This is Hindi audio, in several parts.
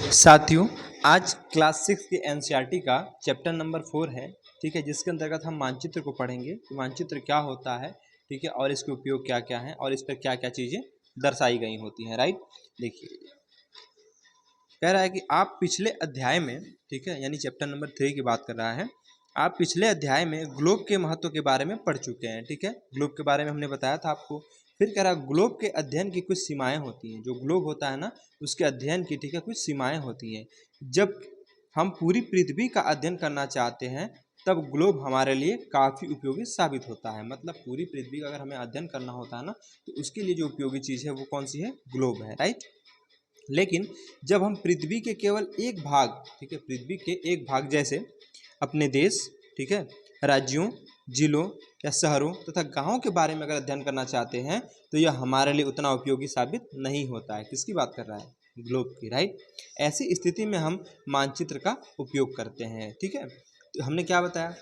साथियों, आज क्लास 6 के एनसीईआरटी का चैप्टर नंबर 4 है। ठीक है, जिसके अंतर्गत हम मानचित्र को पढ़ेंगे कि मानचित्र क्या होता है। ठीक है, और इसके उपयोग क्या क्या हैं और इस पर क्या क्या चीज़ें दर्शाई गई होती हैं। राइट, देखिए कह रहा है कि आप पिछले अध्याय में, ठीक है, यानी चैप्टर नंबर 3 की बात कर रहा है, आप पिछले अध्याय में ग्लोब के महत्व के बारे में पढ़ चुके हैं। ठीक है, ग्लोब के बारे में हमने बताया था आपको। फिर कह रहा है ग्लोब के अध्ययन की कुछ सीमाएं होती हैं। जो ग्लोब होता है ना, उसके अध्ययन की, ठीक है, कुछ सीमाएं होती हैं। जब हम पूरी पृथ्वी का अध्ययन करना चाहते हैं तब ग्लोब हमारे लिए काफ़ी उपयोगी साबित होता है। मतलब पूरी पृथ्वी का अगर हमें अध्ययन करना होता है ना, तो उसके लिए जो उपयोगी चीज़ है वो कौन सी है? ग्लोब है। राइट, लेकिन जब हम पृथ्वी के केवल एक भाग, ठीक है, पृथ्वी के एक भाग जैसे अपने देश, ठीक है, राज्यों, जिलों या शहरों तथा गांवों के बारे में अगर अध्ययन करना चाहते हैं तो यह हमारे लिए उतना उपयोगी साबित नहीं होता है। किसकी बात कर रहा है? ग्लोब की। राइट, ऐसी स्थिति में हम मानचित्र का उपयोग करते हैं। ठीक है, तो हमने क्या बताया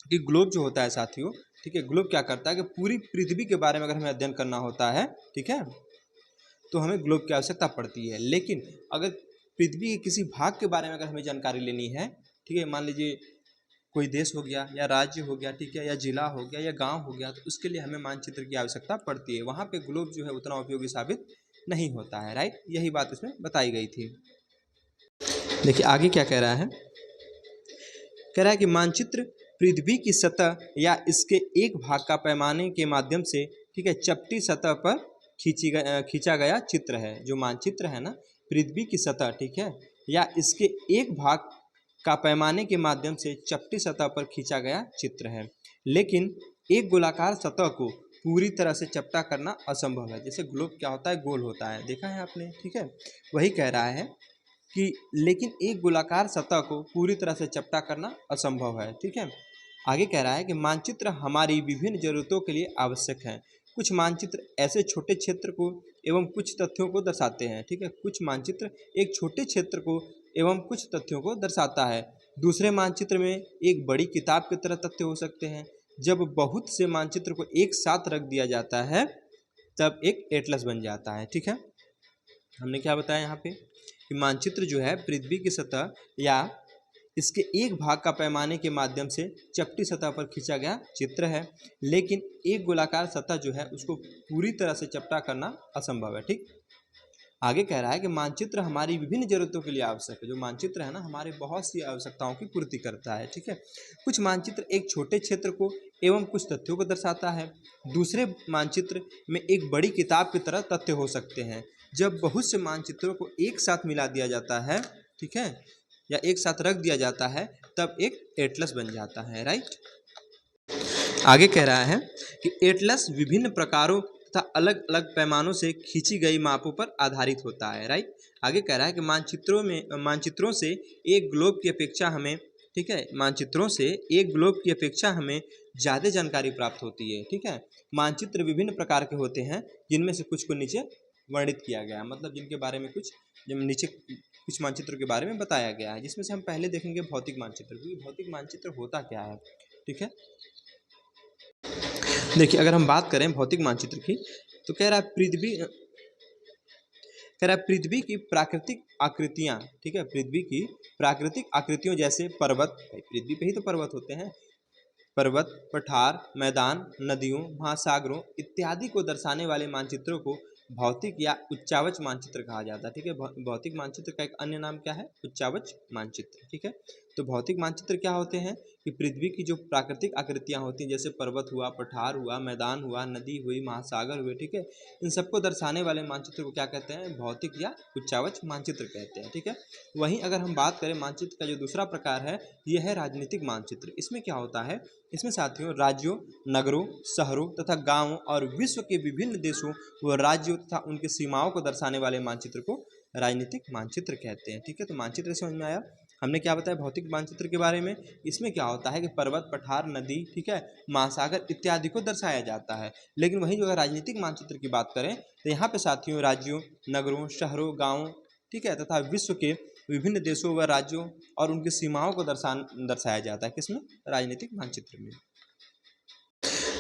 कि ग्लोब जो होता है साथियों, ठीक है, ग्लोब क्या करता है कि पूरी पृथ्वी के बारे में अगर हमें अध्ययन करना होता है, ठीक है, तो हमें ग्लोब की आवश्यकता पड़ती है। लेकिन अगर पृथ्वी के किसी भाग के बारे में अगर हमें जानकारी लेनी है, ठीक है, मान लीजिए कोई देश हो गया या राज्य हो गया, ठीक है, या जिला हो गया या गांव हो गया, तो उसके लिए हमें मानचित्र की आवश्यकता पड़ती है। वहाँ पे ग्लोब जो है उतना उपयोगी साबित नहीं होता है। राइट, यही बात इसमें बताई गई थी। देखिए आगे क्या कह रहा है। कह रहा है कि मानचित्र पृथ्वी की सतह या इसके एक भाग का पैमाने के माध्यम से, ठीक है, चपटी सतह पर खींचा गया चित्र है। जो मानचित्र है ना, पृथ्वी की सतह, ठीक है, या इसके एक भाग का पैमाने के माध्यम से चपटी सतह पर खींचा गया चित्र है। लेकिन एक गोलाकार सतह को पूरी तरह से चपटा करना असंभव है। जैसे ग्लोब क्या होता है? गोल होता है, देखा है आपने। ठीक है, वही कह रहा है कि लेकिन एक गोलाकार सतह को पूरी तरह से चपटा करना असंभव है। ठीक है, आगे कह रहा है कि मानचित्र हमारी विभिन्न जरूरतों के लिए आवश्यक हैं। कुछ मानचित्र ऐसे छोटे क्षेत्र को एवं कुछ तथ्यों को दर्शाते हैं। ठीक है, कुछ मानचित्र एक छोटे क्षेत्र को एवं कुछ तथ्यों को दर्शाता है। दूसरे मानचित्र में एक बड़ी किताब की तरह तथ्य हो सकते हैं। जब बहुत से मानचित्र को एक साथ रख दिया जाता है तब एक एटलस बन जाता है। ठीक है, हमने क्या बताया यहाँ पे कि मानचित्र जो है पृथ्वी की सतह या इसके एक भाग का पैमाने के माध्यम से चपटी सतह पर खींचा गया चित्र है। लेकिन एक गोलाकार सतह जो है उसको पूरी तरह से चपटा करना असंभव है। ठीक, आगे कह रहा है कि मानचित्र हमारी विभिन्न जरूरतों के लिए आवश्यक है। जो मानचित्र है ना, हमारे बहुत सी आवश्यकताओं की पूर्ति करता है। ठीक है, कुछ मानचित्र एक छोटे क्षेत्र को एवं कुछ तथ्यों को दर्शाता है। दूसरे मानचित्र में एक बड़ी किताब की तरह तथ्य हो सकते हैं। जब बहुत से मानचित्रों को एक साथ मिला दिया जाता है, ठीक है, या एक साथ रख दिया जाता है तब एक एटलस बन जाता है। राइट, आगे कह रहा है कि एटलस विभिन्न प्रकारों तथा अलग अलग पैमानों से खींची गई मापों पर आधारित होता है। राइट, आगे कह रहा है कि मानचित्रों से एक ग्लोब की अपेक्षा हमें, ठीक है, मानचित्रों से एक ग्लोब की अपेक्षा हमें ज़्यादा जानकारी प्राप्त होती है। ठीक है, मानचित्र विभिन्न प्रकार के होते हैं जिनमें से कुछ को नीचे वर्णित किया गया, मतलब जिनके बारे में कुछ नीचे कुछ मानचित्रों के बारे में बताया गया है, जिसमें से हम पहले देखेंगे भौतिक मानचित्र। क्योंकि भौतिक मानचित्र होता क्या है? ठीक है, देखिए अगर हम बात करें भौतिक मानचित्र की तो कह रहा है पृथ्वी की प्राकृतिक आकृतियाँ, ठीक है, पृथ्वी की प्राकृतिक आकृतियों जैसे पर्वत, पृथ्वी पे ही तो पर्वत होते हैं, पर्वत, पठार, मैदान, नदियों, महासागरों इत्यादि को दर्शाने वाले मानचित्रों को भौतिक या उच्चावच मानचित्र कहा जाता है। ठीक है, भौतिक मानचित्र का एक अन्य नाम क्या है? उच्चावच मानचित्र। ठीक है, तो भौतिक मानचित्र क्या होते हैं कि पृथ्वी की जो प्राकृतिक आकृतियां होती हैं, जैसे पर्वत हुआ, पठार हुआ, मैदान हुआ, नदी हुई, महासागर हुए, ठीक है, इन सबको दर्शाने वाले मानचित्र को क्या कहते हैं? भौतिक या उच्चावच मानचित्र कहते हैं। ठीक है, वहीं अगर हम बात करें मानचित्र का जो दूसरा प्रकार है, यह है राजनीतिक मानचित्र। इसमें क्या होता है? इसमें साथियों राज्यों, नगरों, शहरों तथा गांवों और विश्व के विभिन्न देशों व राज्यों तथा उनकी सीमाओं को दर्शाने वाले मानचित्र को राजनीतिक मानचित्र कहते हैं। ठीक है, तो मानचित्र समझ में आया। हमने क्या बताया भौतिक मानचित्र के बारे में? इसमें क्या होता है कि पर्वत, पठार, नदी, ठीक है, महासागर इत्यादि को दर्शाया जाता है। लेकिन वहीं जो है राजनीतिक मानचित्र की बात करें तो यहाँ पे साथियों राज्यों, नगरों, शहरों, गाँवों, ठीक है, तथा विश्व के विभिन्न देशों व राज्यों और उनकी सीमाओं को दर्शाया जाता है। किसमें? राजनीतिक मानचित्र में।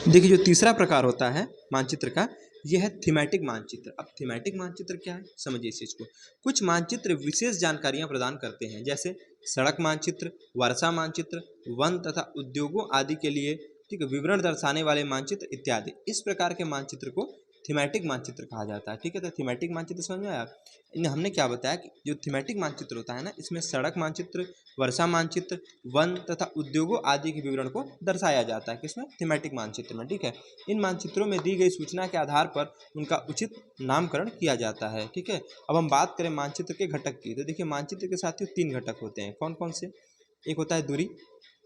देखिए जो तीसरा प्रकार होता है मानचित्र का, यह है थीमेटिक मानचित्र। अब थीमेटिक मानचित्र क्या है, समझिए इस चीज़ को। कुछ मानचित्र विशेष जानकारियां प्रदान करते हैं, जैसे सड़क मानचित्र, वर्षा मानचित्र, वन तथा उद्योगों आदि के लिए, ठीक है, विवरण दर्शाने वाले मानचित्र इत्यादि। इस प्रकार के मानचित्र को थीमेटिक मानचित्र कहा जाता है, ठीक है। तो थीमेटिक मानचित्र समझ में आया। हमने क्या बताया कि जो थीमेटिक मानचित्र होता है ना, इसमें सड़क मानचित्र, वर्षा मानचित्र, वन तथा उद्योगों आदि के विवरण को दर्शाया जाता है किसमें, थीमेटिक मानचित्र में, ठीक है। इन मानचित्रों में दी गई सूचना के आधार पर उनका उचित नामकरण किया जाता है, ठीक है। अब हम बात करें मानचित्र के घटक की, तो देखिए मानचित्र के साथियों 3 घटक होते हैं। कौन कौन से? एक होता है दूरी,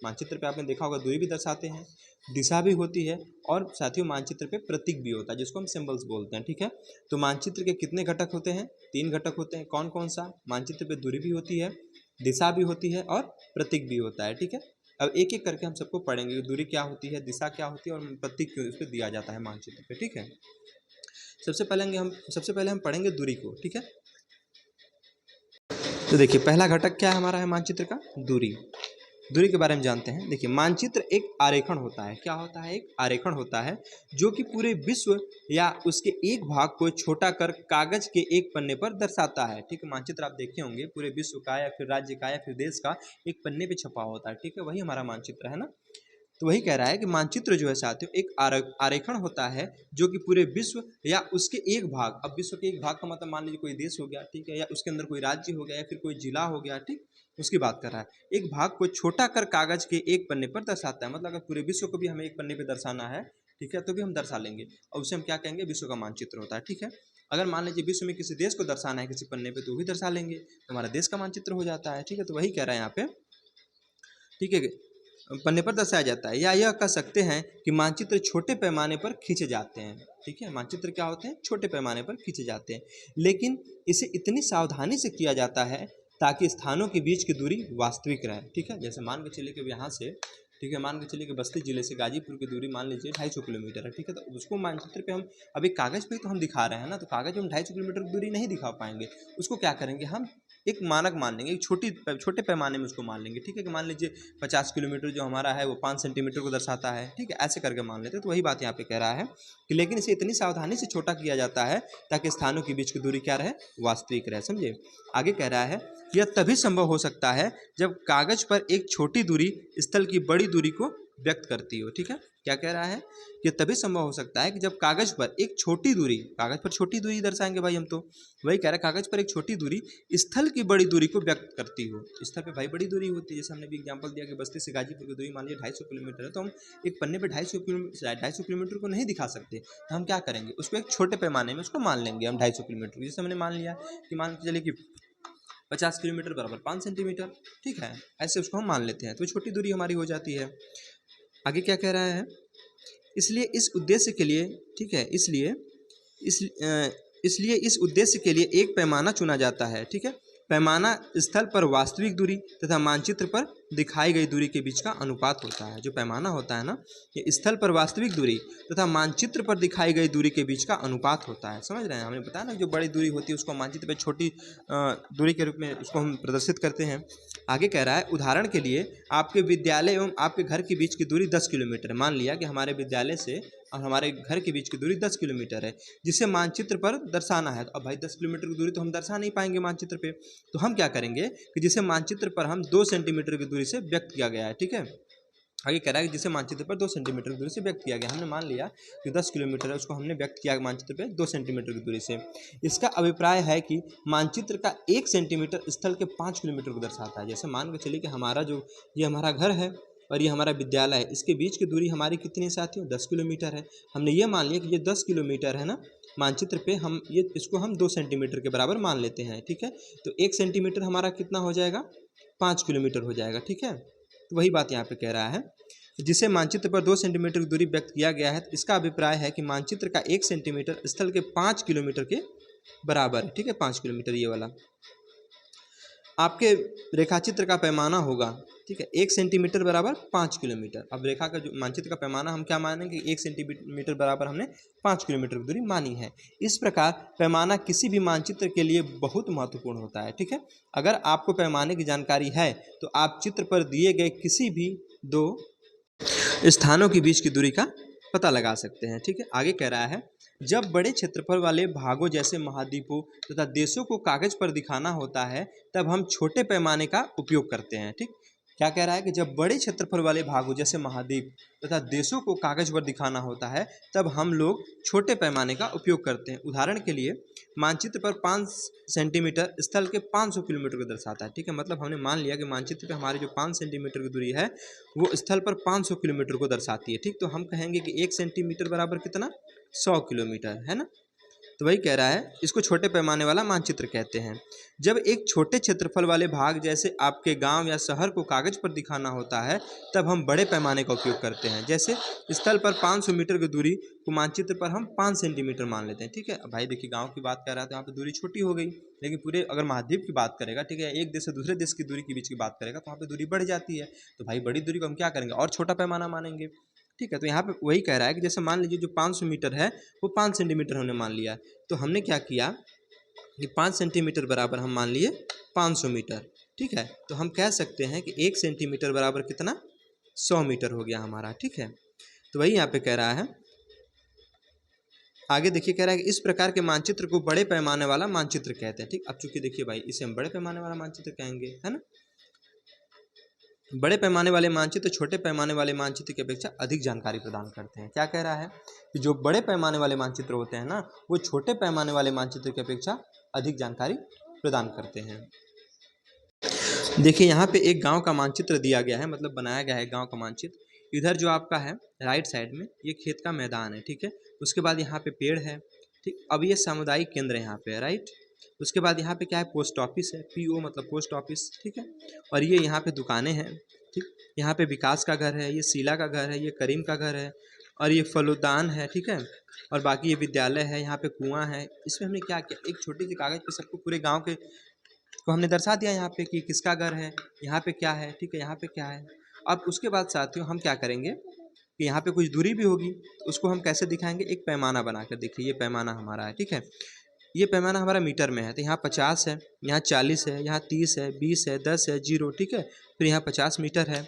मानचित्र पे आपने देखा होगा दूरी भी दर्शाते हैं, दिशा भी होती है, और साथियों मानचित्र पे प्रतीक भी होता है जिसको हम सिंबल्स बोलते हैं, ठीक है। तो मानचित्र के कितने घटक होते हैं? 3 घटक होते हैं। कौन कौन सा? मानचित्र पे दूरी भी होती है, दिशा भी होती है, और प्रतीक भी होता है, ठीक है। अब एक एक करके हम सबको पढ़ेंगे, दूरी क्या होती है, दिशा क्या होती है, और प्रतीक क्यों इस पर दिया जाता है मानचित्र पे, ठीक है। सबसे पहले हम पढ़ेंगे दूरी को, ठीक है। तो देखिए पहला घटक क्या है हमारा, है मानचित्र का दूरी। दूरी के बारे में जानते हैं। देखिए मानचित्र एक आरेखण होता है। क्या होता है? एक आरेखण होता है जो कि पूरे विश्व या उसके एक भाग को छोटा कर कागज के एक पन्ने पर दर्शाता है, ठीक है। मानचित्र आप देखे होंगे पूरे विश्व का या फिर राज्य का या फिर देश का एक पन्ने पे छपा होता है, ठीक है, वही हमारा मानचित्र है ना। तो वही कह रहा है कि मानचित्र जो है साथियों एक आरेखण होता है जो कि पूरे विश्व या उसके एक भाग, अब विश्व के एक भाग का मतलब मान लीजिए कोई देश हो गया, ठीक है, या उसके अंदर कोई राज्य हो गया या फिर कोई जिला हो गया, ठीक, उसकी बात कर रहा है। एक भाग को छोटा कर कागज के एक पन्ने पर दर्शाता है, मतलब अगर पूरे विश्व को भी हमें एक पन्ने पर दर्शाना है, ठीक है, तो भी हम दर्शा लेंगे, और उसे हम क्या कहेंगे, विश्व का मानचित्र होता है, ठीक है। अगर मान लीजिए विश्व में किसी देश को दर्शाना है किसी पन्ने पे, तो भी दर्शा लेंगे, तो हमारा देश का मानचित्र हो जाता है, ठीक है। तो वही कह रहा है यहाँ पे, ठीक है, पन्ने पर दर्शाया जाता है। या यह कह सकते हैं कि मानचित्र छोटे पैमाने पर खींचे जाते हैं, ठीक है। मानचित्र क्या होते हैं? छोटे पैमाने पर खींचे जाते हैं, लेकिन इसे इतनी सावधानी से किया जाता है ताकि स्थानों के बीच की दूरी वास्तविक रहे, ठीक है। जैसे मान के चलिए कि यहाँ से, ठीक है, मान के चलिए कि बस्ती जिले से गाजीपुर की दूरी मान लीजिए 250 किलोमीटर है, ठीक है। तो उसको मानचित्र पे हम अभी कागज़ पे तो हम दिखा रहे हैं ना, तो कागज़ पे हम 250 किलोमीटर की दूरी नहीं दिखा पाएंगे। उसको क्या करेंगे, हम एक मानक मान लेंगे, एक छोटे पैमाने में उसको मान लेंगे, ठीक है। कि मान लीजिए 50 किलोमीटर जो हमारा है वो 5 सेंटीमीटर को दर्शाता है, ठीक है, ऐसे करके मान लेते हैं। तो वही बात यहाँ पे कह रहा है कि लेकिन इसे इतनी सावधानी से छोटा किया जाता है ताकि स्थानों के बीच की दूरी क्या रहे, वास्तविक रहे, समझे। आगे कह रहा है यह तभी संभव हो सकता है जब कागज पर एक छोटी दूरी स्थल की बड़ी दूरी को व्यक्त करती हो, ठीक है। क्या कह रहा है कि तभी संभव हो सकता है कि जब कागज पर एक छोटी दूरी, कागज पर छोटी दूरी दर्शाएंगे भाई हम, तो वही कह रहा है कागज पर एक छोटी दूरी स्थल की बड़ी दूरी को व्यक्त करती हो। स्थल पे भाई बड़ी दूरी होती है, जैसे हमने भी एग्जांपल दिया कि बस्ती से गाजीपुर की दूरी मान लीजिए 250 किलोमीटर है, तो हम एक पन्ने पे 250 किलोमीटर को नहीं दिखा सकते, तो हम क्या करेंगे, उसको एक छोटे पैमाने में उसको मान लेंगे हम 250 किलोमीटर। जैसे हमने मान लिया कि मान के चलिए कि 50 किलोमीटर बराबर 5 सेंटीमीटर, ठीक है, ऐसे उसको हम मान लेते हैं, तो छोटी दूरी हमारी हो जाती है। आगे क्या कह रहा है, इसलिए इस उद्देश्य के लिए, ठीक है, इसलिए इस उद्देश्य के लिए एक पैमाना चुना जाता है, ठीक है। पैमाना स्थल पर वास्तविक दूरी तथा मानचित्र पर दिखाई गई दूरी के बीच का अनुपात होता है। जो पैमाना होता है ना, ये स्थल पर वास्तविक दूरी तथा मानचित्र पर दिखाई गई दूरी के बीच का अनुपात होता है, समझ रहे हैं। हमने बताया ना जो बड़ी दूरी होती है उसको मानचित्र पर छोटी दूरी के रूप में उसको हम प्रदर्शित करते हैं। आगे कह रहा है उदाहरण के लिए आपके विद्यालय एवं आपके घर के बीच की दूरी 10 किलोमीटर है। मान लिया कि हमारे विद्यालय से और हमारे घर के बीच की दूरी 10 किलोमीटर है, जिसे मानचित्र पर दर्शाना है। तो अब भाई 10 किलोमीटर की दूरी तो हम दर्शा नहीं पाएंगे मानचित्र पे, तो हम क्या करेंगे कि जिसे मानचित्र पर हम 2 सेंटीमीटर की दूरी से व्यक्त किया गया है, ठीक है। आगे कह रहा है कि जिसे मानचित्र पर 2 सेंटीमीटर की दूरी से व्यक्त किया गया, हमने मान लिया कि 10 किलोमीटर है, उसको हमने व्यक्त किया मानचित्र पे 2 सेंटीमीटर की दूरी से। इसका अभिप्राय है कि मानचित्र का 1 सेंटीमीटर स्थल के 5 किलोमीटर को दर्शाता है। जैसे मान के चलिए कि हमारा जो ये हमारा घर है और ये हमारा विद्यालय है, इसके बीच की दूरी हमारी कितनी साथियों, 10 किलोमीटर है। हमने ये मान लिया कि ये 10 किलोमीटर है ना, मानचित्र पे हम ये इसको हम 2 सेंटीमीटर के बराबर मान लेते हैं, ठीक है। तो 1 सेंटीमीटर हमारा कितना हो जाएगा, 5 किलोमीटर हो जाएगा, ठीक है। तो वही बात यहाँ पे कह रहा है, जिसे मानचित्र पर 2 सेंटीमीटर की दूरी व्यक्त किया गया है। तो इसका अभिप्राय है कि मानचित्र का 1 सेंटीमीटर स्थल के 5 किलोमीटर के बराबर है, ठीक है, 5 किलोमीटर ये वाला। आपके रेखाचित्र का पैमाना होगा, ठीक है, 1 सेंटीमीटर बराबर 5 किलोमीटर। अब रेखा का जो मानचित्र का पैमाना हम क्या मानेंगे, 1 सेंटीमीटर बराबर हमने 5 किलोमीटर की दूरी मानी है। इस प्रकार पैमाना किसी भी मानचित्र के लिए बहुत महत्वपूर्ण होता है, ठीक है। अगर आपको पैमाने की जानकारी है तो आप चित्र पर दिए गए किसी भी 2 स्थानों के बीच की दूरी का पता लगा सकते हैं, ठीक है। आगे कह रहा है जब बड़े क्षेत्रफल वाले भागों जैसे महाद्वीपों तथा देशों को कागज पर दिखाना होता है तब हम छोटे पैमाने का उपयोग करते हैं। ठीक, क्या कह रहा है कि जब बड़े क्षेत्रफल वाले भागों जैसे महाद्वीप तथा देशों को कागज पर दिखाना होता है तब हम लोग छोटे पैमाने का उपयोग करते हैं। उदाहरण के लिए मानचित्र पर 5 सेंटीमीटर स्थल के 500 किलोमीटर को दर्शाता है। ठीक है, मतलब हमने मान लिया कि मानचित्र पे हमारी जो 5 सेंटीमीटर की दूरी है वो स्थल पर 500 किलोमीटर को दर्शाती है। ठीक, तो हम कहेंगे कि 1 सेंटीमीटर बराबर कितना, 100 किलोमीटर, है ना। तो वही कह रहा है, इसको छोटे पैमाने वाला मानचित्र कहते हैं। जब एक छोटे क्षेत्रफल वाले भाग जैसे आपके गांव या शहर को कागज पर दिखाना होता है तब हम बड़े पैमाने का उपयोग करते हैं। जैसे स्थल पर 500 मीटर की दूरी को मानचित्र पर हम 5 सेंटीमीटर मान लेते हैं। ठीक है, अब भाई देखिए गांव की बात कर रहा है तो यहाँ पे दूरी छोटी हो गई, लेकिन पूरे अगर महाद्वीप की बात करेगा, ठीक है, एक देश से दूसरे देश की दूरी के बीच की बात करेगा तो वहाँ पे दूरी बढ़ जाती है। तो भाई बड़ी दूरी को हम क्या करेंगे, और छोटा पैमाना मानेंगे। ठीक है, तो यहाँ पे वही कह रहा है कि जैसे मान लीजिए जो 500 मीटर है वो 5 सेंटीमीटर हमने मान लिया, तो हमने क्या किया कि 5 सेंटीमीटर बराबर हम मान लिए 500 मीटर। ठीक है, तो हम कह सकते हैं कि 1 सेंटीमीटर बराबर कितना, 100 मीटर हो गया हमारा। ठीक है, तो वही यहाँ पे कह रहा है। आगे देखिए, कह रहा है कि इस प्रकार के मानचित्र को बड़े पैमाने वाला मानचित्र कहते हैं। ठीक, अब चूंकि देखिए भाई इसे हम बड़े पैमाने वाला मानचित्र कहेंगे, है ना। बड़े पैमाने वाले मानचित्र छोटे पैमाने वाले मानचित्र की अपेक्षा अधिक जानकारी प्रदान करते हैं। क्या कह रहा है कि जो बड़े पैमाने वाले मानचित्र होते हैं ना वो छोटे पैमाने वाले मानचित्र की अपेक्षा अधिक जानकारी प्रदान करते हैं। देखिए यहाँ पे एक गांव का मानचित्र दिया गया है, मतलब बनाया गया है गांव का मानचित्र। इधर जो आपका है राइट साइड में ये खेत का मैदान है। ठीक है, उसके बाद यहाँ पे पेड़ है। ठीक, अब ये सामुदायिक केंद्र यहाँ पे है, राइट। उसके बाद यहाँ पे क्या है, पोस्ट ऑफिस है, PO मतलब पोस्ट ऑफिस। ठीक है, और ये यहाँ पे दुकानें हैं। ठीक, यहाँ पे विकास का घर है, ये शीला का घर है, ये करीम का घर है, और ये फलुदान है। ठीक है, और बाकी ये विद्यालय है, यहाँ पे कुआं है। इसमें हमने क्या किया, एक छोटी सी कागज पे सबको पूरे गाँव के को हमने दर्शा दिया यहाँ पे कि किसका घर है, यहाँ पे क्या है। ठीक है, यहाँ पे क्या है। अब उसके बाद साथियों हम क्या करेंगे कि यहाँ पे कुछ दूरी भी होगी तो उसको हम कैसे दिखाएंगे, एक पैमाना बनाकर। देखिए ये पैमाना हमारा है। ठीक है, ये पैमाना हमारा मीटर में है, तो यहाँ 50 है, यहाँ 40 है, यहाँ 30 है, 20 है, 10 है, 0। ठीक है, फिर यहाँ 50 मीटर है।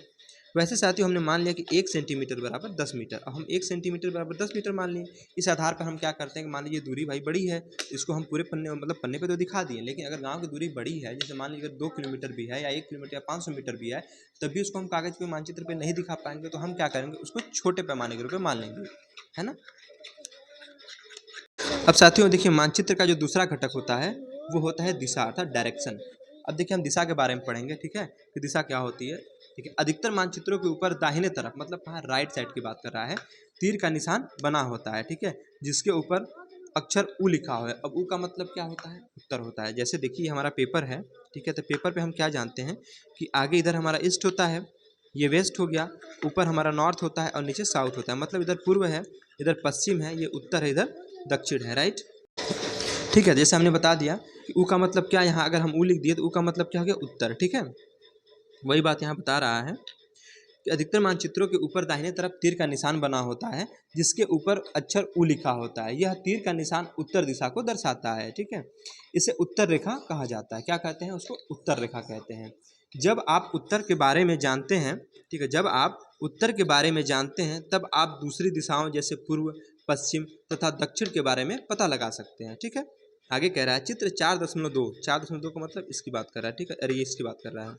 वैसे साथियों हमने मान लिया कि 1 सेंटीमीटर बराबर 10 मीटर। अब हम 1 सेंटीमीटर बराबर 10 मीटर मान लिए। इस आधार पर हम क्या करते हैं कि मान लीजिए दूरी भाई बड़ी है, इसको हम पूरे पन्ने मतलब पन्ने पे तो दिखा दिए, लेकिन अगर गांव की दूरी बड़ी है, जैसे मान लीजिए 2 किलोमीटर भी है या 1 किलोमीटर या 500 मीटर भी है, तब भी उसको हम कागज़ पे मानचित्र पे नहीं दिखा पाएंगे। तो हम क्या करेंगे, उसको छोटे पैमाने के रूप में मान लेंगे, है ना। अब साथियों देखिए मानचित्र का जो दूसरा घटक होता है वो होता है दिशा अर्थात डायरेक्शन। अब देखिए हम दिशा के बारे में पढ़ेंगे। ठीक है, कि दिशा क्या होती है। ठीक है, अधिकतर मानचित्रों के ऊपर दाहिने तरफ मतलब कहाँ, राइट साइड की बात कर रहा है, तीर का निशान बना होता है। ठीक है, जिसके ऊपर अक्षर उ लिखा हुआ है। अब उ का मतलब क्या होता है, उत्तर होता है। जैसे देखिए हमारा पेपर है। ठीक है, तो पेपर पे हम क्या जानते हैं कि आगे इधर हमारा ईस्ट होता है, ये वेस्ट हो गया, ऊपर हमारा नॉर्थ होता है और नीचे साउथ होता है। मतलब इधर पूर्व है, इधर पश्चिम है, ये उत्तर है, इधर दक्षिण है, राइट। ठीक है, जैसे हमने बता दिया कि उ का मतलब क्या, यहाँ अगर हम उ लिख दिए तो उ का मतलब क्या हो गया, उत्तर। ठीक है, वही बात यहाँ बता रहा है कि अधिकतर मानचित्रों के ऊपर दाहिने तरफ तीर का निशान बना होता है जिसके ऊपर अक्षर उ लिखा होता है। यह तीर का निशान उत्तर दिशा को दर्शाता है। ठीक है, इसे उत्तर रेखा कहा जाता है। क्या कहते हैं उसको, उत्तर रेखा कहते हैं। जब आप उत्तर के बारे में जानते हैं, ठीक है, जब आप उत्तर के बारे में जानते हैं तब आप दूसरी दिशाओं जैसे पूर्व, पश्चिम तथा दक्षिण के बारे में पता लगा सकते हैं। ठीक है, आगे कह रहा है चित्र 4.2, 4.2 का मतलब इसकी बात कर रहा है। ठीक है, अरे ये इसकी बात कर रहा है।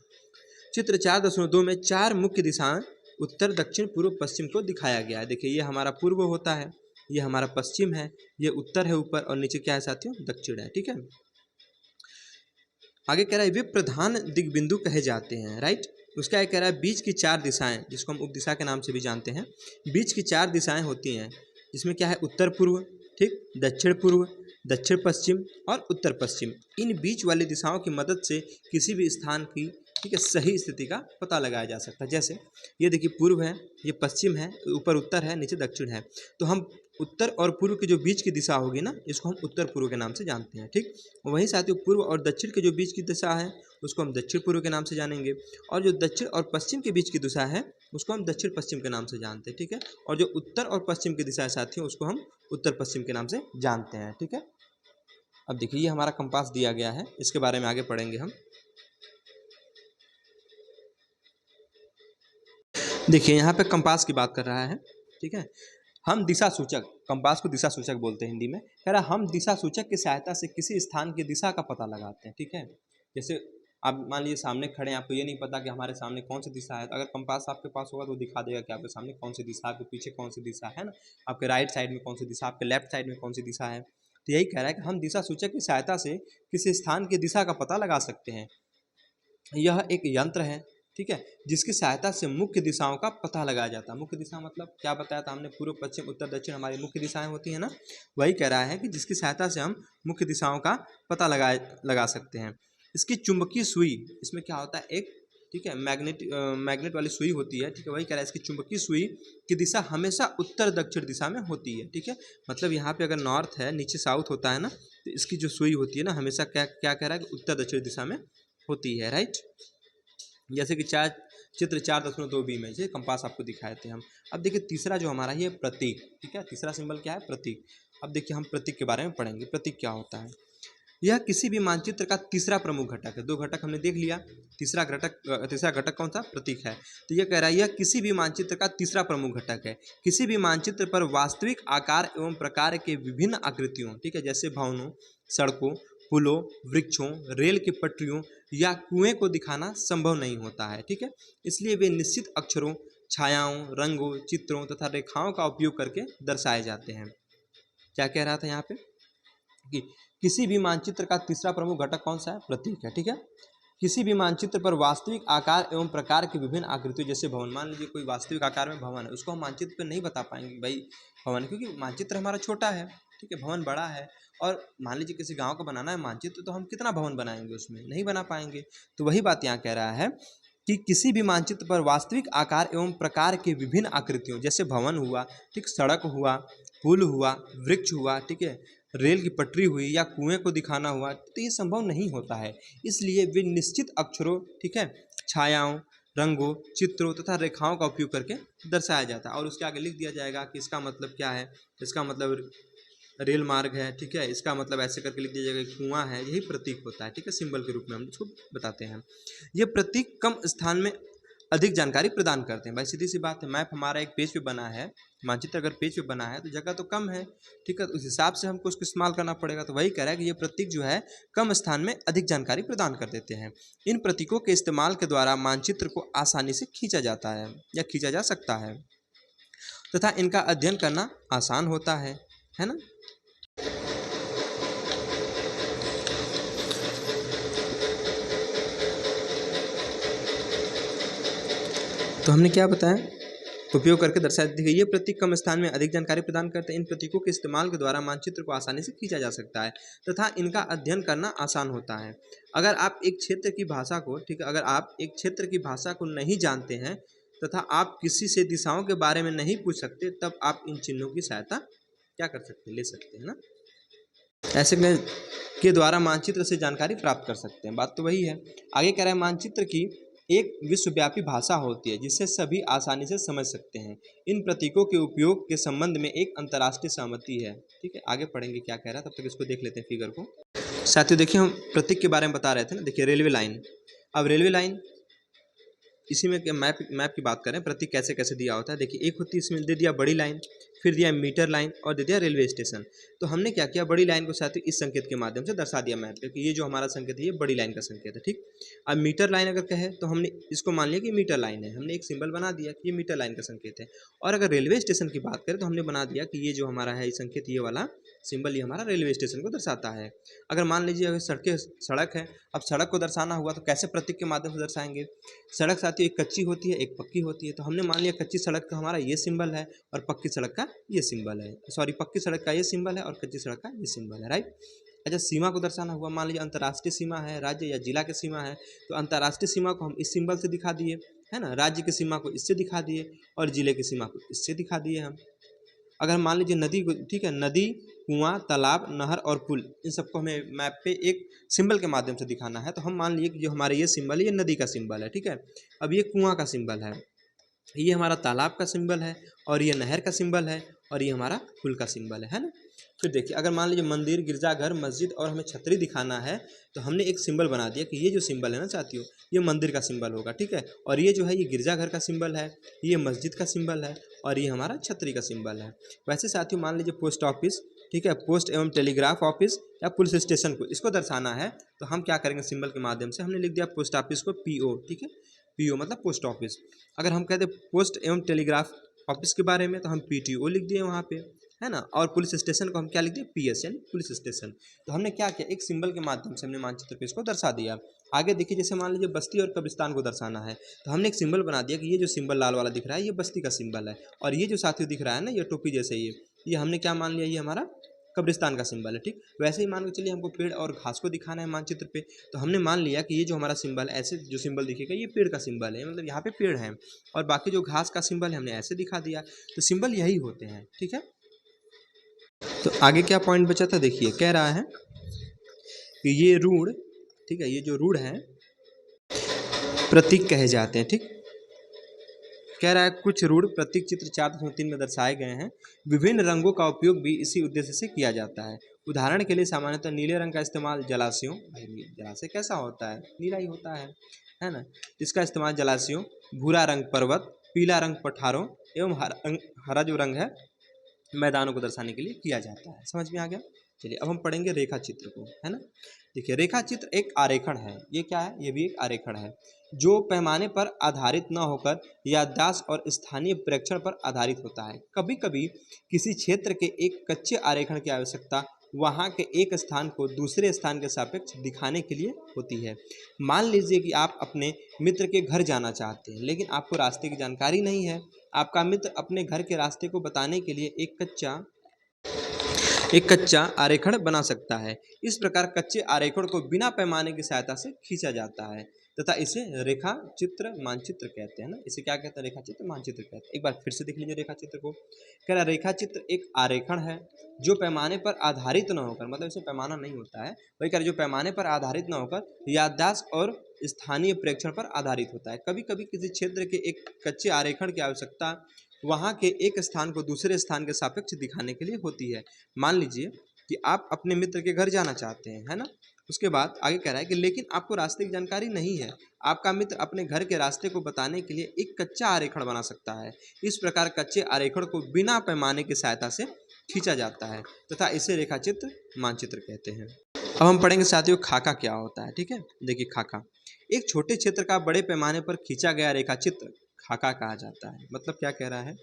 चित्र 4.2 में 4 मुख्य दिशाएं उत्तर, दक्षिण, पूर्व, पश्चिम को दिखाया गया है। देखिए ये हमारा पूर्व होता है, ये हमारा पश्चिम है, ये उत्तर है ऊपर, और नीचे क्या है साथियों, दक्षिण है। ठीक है, आगे कह रहा है वे प्रधान दिग्बिंदु कहे जाते हैं, राइट। उसका आगे कह रहा है बीच की 4 दिशाएं, जिसको हम उपदिशा के नाम से भी जानते हैं, बीच की 4 दिशाएं होती हैं, जिसमें क्या है, उत्तर पूर्व, ठीक, दक्षिण पूर्व, दक्षिण पश्चिम और उत्तर पश्चिम। इन बीच वाली दिशाओं की मदद से किसी भी स्थान की, ठीक है, सही स्थिति का पता लगाया जा सकता है। जैसे ये देखिए पूर्व है, ये पश्चिम है, ऊपर उत्तर है, नीचे दक्षिण है, तो हम उत्तर और पूर्व की जो बीच की दिशा होगी ना, इसको हम उत्तर पूर्व के नाम से जानते हैं। ठीक, वहीं साथियों पूर्व और दक्षिण के जो बीच की दिशा है उसको हम दक्षिण पूर्व के नाम से जानेंगे, और जो दक्षिण और पश्चिम के बीच की दिशा है उसको हम दक्षिण पश्चिम के नाम से जानते हैं। ठीक है, और जो उत्तर और पश्चिम की दिशा है साथियों उसको हम उत्तर पश्चिम के नाम से जानते हैं। ठीक है, अब देखिए ये हमारा कंपास दिया गया है, इसके बारे में आगे पढ़ेंगे हम। देखिए यहाँ पे कंपास की बात कर रहा है। ठीक है, हम दिशा सूचक, कंपास को दिशा सूचक बोलते हैं हिंदी में, कह रहा हम दिशा सूचक की सहायता से किसी स्थान की दिशा का पता लगाते हैं। ठीक है, जैसे आप मान लीजिए सामने खड़े हैं, आपको ये नहीं पता कि हमारे सामने कौन सी दिशा है, तो अगर कंपास आपके पास होगा तो दिखा देगा कि आपके सामने कौन सी दिशा है, आपके पीछे कौन सी दिशा है ना, आपके राइट साइड में कौन सी दिशा, आपके लेफ्ट साइड में कौन सी दिशा है। तो यही कह रहा है कि हम दिशा सूचक की सहायता से किसी स्थान की दिशा का पता लगा सकते हैं। यह एक यंत्र है, ठीक है, जिसकी सहायता से मुख्य दिशाओं का पता लगाया जाता है। मुख्य दिशा मतलब क्या बताया था हमने, पूर्व पश्चिम उत्तर दक्षिण हमारी मुख्य दिशाएं होती हैं ना, वही कह रहा है कि जिसकी सहायता से हम मुख्य दिशाओं का पता लगा सकते हैं। इसकी चुंबकीय सुई, इसमें क्या होता है एक, ठीक है, मैग्नेट वाली सुई होती है, ठीक है, वही कह रहा है इसकी चुंबकीय सुई की दिशा हमेशा उत्तर दक्षिण दिशा में होती है। ठीक है, मतलब यहाँ पे अगर नॉर्थ है, नीचे साउथ होता है ना, तो इसकी जो सुई होती है ना हमेशा क्या क्या कह रहा है कि उत्तर दक्षिण दिशा में होती है। राइट, जैसे कि चित्र 4.2b में जैसे कंपास आपको दिखाए थे हम। अब देखिए तीसरा जो हमारा ये प्रतीक, ठीक है, तीसरा सिंबल क्या है, प्रतीक। अब देखिए हम प्रतीक के बारे में पढ़ेंगे, प्रतीक क्या होता है। यह किसी भी मानचित्र का तीसरा प्रमुख घटक है। दो घटक हमने देख लिया, तीसरा घटक कौन सा, प्रतीक है। तो यह कह रहा है यह किसी भी मानचित्र का तीसरा प्रमुख घटक है। किसी भी मानचित्र पर वास्तविक आकार एवं प्रकार के विभिन्न आकृतियों, ठीक है, जैसे भवनों, सड़कों, पुलों, वृक्षों, रेल की पटरियों या कुएं को दिखाना संभव नहीं होता है। ठीक है, इसलिए वे निश्चित अक्षरों, छायाओं, रंगों, चित्रों तथा रेखाओं का उपयोग करके दर्शाए जाते हैं। क्या कह रहा था यहाँ पे कि किसी भी मानचित्र का तीसरा प्रमुख घटक कौन सा है, प्रतीक है। ठीक है, किसी भी मानचित्र पर वास्तविक आकार एवं प्रकार की विभिन्न आकृतियों, जैसे भवन, मान लीजिए कोई वास्तविक आकार में भवन है, उसको हम मानचित्र पर नहीं बता पाएंगे भाई भवन, क्योंकि मानचित्र हमारा छोटा है, ठीक है, भवन बड़ा है। और मान लीजिए किसी गांव का बनाना है मानचित्र, तो हम कितना भवन बनाएंगे, उसमें नहीं बना पाएंगे। तो वही बात यहाँ कह रहा है कि किसी भी मानचित्र पर वास्तविक आकार एवं प्रकार के विभिन्न आकृतियों, जैसे भवन हुआ, ठीक, सड़क हुआ, पुल हुआ, वृक्ष हुआ, ठीक है, रेल की पटरी हुई या कुएं को दिखाना हुआ, तो ये संभव नहीं होता है। इसलिए वे निश्चित अक्षरों, ठीक है, छायाओं, रंगों, चित्रों तथा रेखाओं का उपयोग करके दर्शाया जाता है। और उसके आगे लिख दिया जाएगा कि इसका मतलब क्या है, इसका मतलब रेल मार्ग है, ठीक है, इसका मतलब ऐसे करके लिख दिया जाएगा कि कुआं है। यही प्रतीक होता है, ठीक है, सिंबल के रूप में हम इसको बताते हैं। ये प्रतीक कम स्थान में अधिक जानकारी प्रदान करते हैं। भाई सीधी सी बात है, मैप हमारा एक पेज पे बना है, मानचित्र अगर पेज पे बना है तो जगह तो कम है, ठीक है, तो उस हिसाब से हमको उसको इस्तेमाल करना पड़ेगा। तो वही कह रहा है कि ये प्रतीक जो है कम स्थान में अधिक जानकारी प्रदान कर देते हैं। इन प्रतीकों के इस्तेमाल के द्वारा मानचित्र को आसानी से खींचा जाता है या खींचा जा सकता है तथा इनका अध्ययन करना आसान होता है ना। तो हमने क्या बताया, उपयोग करके दर्शाया। देखिए ये प्रतीक कम स्थान में अधिक जानकारी प्रदान करते हैं। इन प्रतीकों के इस्तेमाल के द्वारा मानचित्र को आसानी से खींचा जा सकता है तथा इनका अध्ययन करना आसान होता है। अगर आप एक क्षेत्र की भाषा को, ठीक है, अगर आप एक क्षेत्र की भाषा को नहीं जानते हैं तथा आप किसी से दिशाओं के बारे में नहीं पूछ सकते, तब आप इन चिन्हों की सहायता क्या कर सकते हैं, ले सकते हैं ना। ऐसे के द्वारा मानचित्र से जानकारी प्राप्त कर सकते हैं। बात तो वही है। आगे कह रहा है मानचित्र की एक विश्वव्यापी भाषा होती है जिसे सभी आसानी से समझ सकते हैं। इन प्रतीकों के उपयोग के संबंध में एक अंतर्राष्ट्रीय सहमति है। ठीक है, आगे पढ़ेंगे क्या कह रहा है, तब तक इसको देख लेते हैं फिगर को। साथियों देखिए हम प्रतीक के बारे में बता रहे थे ना। देखिए रेलवे लाइन, अब रेलवे लाइन इसी में मैप की बात करें, प्रतीक कैसे कैसे दिया होता है। देखिए एक होती है, इसमें दे दिया बड़ी लाइन, फिर दिया मीटर लाइन और दे दिया रेलवे स्टेशन। तो हमने क्या किया, बड़ी लाइन को साथियों इस संकेत के माध्यम से दर्शा दिया मैप पे कि ये जो हमारा संकेत है ये बड़ी लाइन का संकेत है। ठीक, अब मीटर लाइन अगर कहे तो हमने इसको मान लिया कि मीटर लाइन है, हमने एक सिंबल बना दिया कि ये मीटर लाइन का संकेत है। और अगर रेलवे स्टेशन की बात करें तो हमने बना दिया कि ये जो हमारा है संकेत, ये वाला सिंबल ये हमारा रेलवे स्टेशन को दर्शाता है। अगर मान लीजिए अगर सड़क है, अब सड़क को दर्शाना हुआ तो कैसे प्रतीक के माध्यम से दर्शाएंगे। सड़क साथियों एक कच्ची होती है एक पक्की होती है, तो हमने मान लिया कच्ची सड़क का हमारा ये सिंबल है और पक्की सड़क का ये सिंबल है, सॉरी पक्की सड़क का ये सिंबल है और कच्ची सड़क का ये सिंबल है। राइट, अच्छा सीमा को दर्शाना हुआ, मान लीजिए अंतर्राष्ट्रीय सीमा है, राज्य या जिला की सीमा है, तो अंतर्राष्ट्रीय सीमा को हम इस सिंबल से दिखा दिए, है ना, राज्य की सीमा को इससे दिखा दिए और जिले की सीमा को इससे दिखा दिए हम। अगर मान लीजिए नदी को, ठीक है, नदी, कुआं, तालाब, नहर और पुल, इन सबको हमें मैप पे एक सिंबल के माध्यम से दिखाना है, तो हम मान लिए कि जो हमारे ये सिंबल है ये नदी का सिंबल है। ठीक है, अब ये कुआं का सिंबल है, ये हमारा तालाब का सिंबल है और ये नहर का सिंबल है और ये हमारा पुल का सिंबल है ना। फिर देखिए, अगर मान लीजिए मंदिर, गिरजाघर, मस्जिद और हमें छतरी दिखाना है, तो हमने एक सिंबल बना दिया कि ये जो सिंबल है ना साथियों, ये मंदिर का सिंबल होगा, ठीक है। और ये जो है ये गिरजाघर का सिंबल है, ये मस्जिद का सिंबल है और ये हमारा छतरी का सिंबल है। वैसे साथियों मान लीजिए पोस्ट ऑफिस, ठीक है, पोस्ट एवं टेलीग्राफ ऑफिस या पुलिस स्टेशन को इसको दर्शाना है, तो हम क्या करेंगे, सिंबल के माध्यम से हमने लिख दिया पोस्ट ऑफिस को PO, ठीक है, PO मतलब पोस्ट ऑफिस। अगर हम कहते पोस्ट एवं टेलीग्राफ ऑफिस के बारे में, तो हम PTO लिख दिए वहाँ पे, है ना। और पुलिस स्टेशन को हम क्या लिख दिए, PS यानी पुलिस स्टेशन। तो हमने क्या किया, एक सिंबल के माध्यम से हमने मानचित्र पे इसको दर्शा दिया। आगे देखिए, जैसे मान लीजिए बस्ती और कब्रिस्तान को दर्शाना है, तो हमने एक सिंबल बना दिया कि ये जो सिंबल लाल वाला दिख रहा है ये बस्ती का सिंबल है, और ये जो साथियों दिख रहा है ना ये टोपी जैसे ये हमने क्या मान लिया, ये हमारा कब्रिस्तान का सिंबल है, ठीक। वैसे ही मान के चलिए हमको पेड़ और घास को दिखाना है मानचित्र पे, तो हमने मान लिया कि ये जो हमारा सिंबल है, ऐसे जो सिंबल दिखेगा ये पेड़ का सिंबल है, मतलब यहाँ पे पेड़ है, और बाकी जो घास का सिंबल है हमने ऐसे दिखा दिया। तो सिंबल यही होते हैं, ठीक है। तो आगे क्या पॉइंट बचा था, देखिए कह रहा है कि ये रूढ़, ठीक है, ये जो रूढ़ है प्रतीक कहे जाते हैं, ठीक। कह रहा है कुछ रूढ़ प्रतीक चित्र 4.3 में दर्शाए गए हैं। विभिन्न रंगों का उपयोग भी इसी उद्देश्य से किया जाता है। उदाहरण के लिए सामान्यतः नीले रंग का इस्तेमाल जलाशयों, जलाशय कैसा होता है, नीला ही होता है ना। इसका इस्तेमाल जलाशयों, भूरा रंग पर्वत, पीला रंग पठारों एवं हरा जो रंग है मैदानों को दर्शाने के लिए किया जाता है। समझ में आ गया। चलिए अब हम पढ़ेंगे रेखा चित्र को, है ना। देखिए रेखा चित्र एक आरेखण है, ये क्या है, ये भी एक आरेखण है जो पैमाने पर आधारित न होकर याददाश्त और स्थानीय प्रेक्षण पर आधारित होता है। कभी कभी किसी क्षेत्र के एक कच्चे आरेखण की आवश्यकता वहाँ के एक स्थान को दूसरे स्थान के सापेक्ष दिखाने के लिए होती है। मान लीजिए कि आप अपने मित्र के घर जाना चाहते हैं, लेकिन आपको रास्ते की जानकारी नहीं है। आपका मित्र अपने घर के रास्ते को बताने के लिए एक कच्चा आरेखण बना सकता है। इस प्रकार कच्चे आरेखण को बिना पैमाने की सहायता से खींचा जाता है तथा इसे रेखा चित्र मानचित्र कहते हैं ना। इसे क्या कहते हैं, रेखा चित्र मानचित्र कहते हैं। एक बार फिर से देख लीजिए रेखा चित्र को। कह रहा रेखा चित्र एक आरेखण है जो पैमाने पर आधारित न होकर, मतलब इसमें पैमाना नहीं होता है, वही कह रहे जो पैमाने पर आधारित न होकर याददाश्त और स्थानीय प्रेक्षण पर आधारित होता है। कभी कभी किसी क्षेत्र के एक कच्चे आरेखण की आवश्यकता वहाँ के एक स्थान को दूसरे स्थान के सापेक्ष दिखाने के लिए होती है। मान लीजिए कि आप अपने मित्र के घर जाना चाहते हैं, है ना। उसके बाद आगे कह रहा है कि लेकिन आपको रास्ते की जानकारी नहीं है। आपका मित्र अपने घर के रास्ते को बताने के लिए एक कच्चा आरेखण बना सकता है। इस प्रकार कच्चे आरेखण को बिना पैमाने की सहायता से खींचा जाता है तथा इसे रेखाचित्र मानचित्र कहते हैं। अब हम पढ़ेंगे साथियों खाका क्या होता है, ठीक है। देखिए खाका एक छोटे क्षेत्र का बड़े पैमाने पर खींचा गया रेखाचित्र खाका कहा जाता है। मतलब क्या कह रहा है,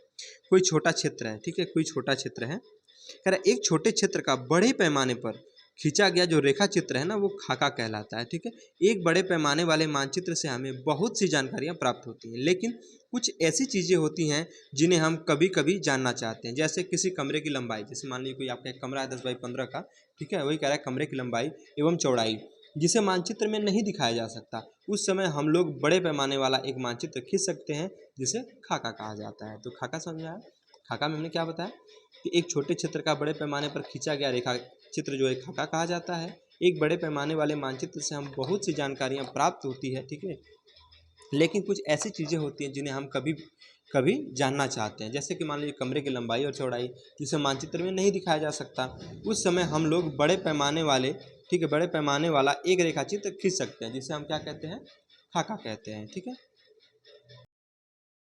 कोई छोटा क्षेत्र है, ठीक है, कोई छोटा क्षेत्र है, कह रहा है एक छोटे क्षेत्र का बड़े पैमाने पर खींचा गया जो रेखा चित्र है ना वो खाका कहलाता है, ठीक है। एक बड़े पैमाने वाले मानचित्र से हमें बहुत सी जानकारियां प्राप्त होती हैं, लेकिन कुछ ऐसी चीज़ें होती हैं जिन्हें हम कभी कभी जानना चाहते हैं। जैसे किसी कमरे की लंबाई, जैसे मान लीजिए कोई आपका एक कमरा है 10x15 का, ठीक है, वही कह रहा है कमरे की लंबाई एवं चौड़ाई जिसे मानचित्र में नहीं दिखाया जा सकता। उस समय हम लोग बड़े पैमाने वाला एक मानचित्र खींच सकते हैं जिसे खाका कहा जाता है। तो खाका समझ में आया। खाका में हमने क्या बताया कि एक छोटे क्षेत्र का बड़े पैमाने पर खींचा गया रेखा चित्र जो है खाका कहा जाता है। एक बड़े पैमाने वाले मानचित्र से हम बहुत सी जानकारियाँ प्राप्त होती है, ठीक है, लेकिन कुछ ऐसी चीज़ें होती हैं जिन्हें हम कभी कभी जानना चाहते हैं। जैसे कि मान लीजिए कमरे की लंबाई और चौड़ाई जिसे मानचित्र में नहीं दिखाया जा सकता। उस समय हम लोग बड़े पैमाने वाले, ठीक है, बड़े पैमाने वाला एक रेखा चित्र खींच सकते हैं जिसे हम क्या कहते हैं, खाका कहते हैं, ठीक है।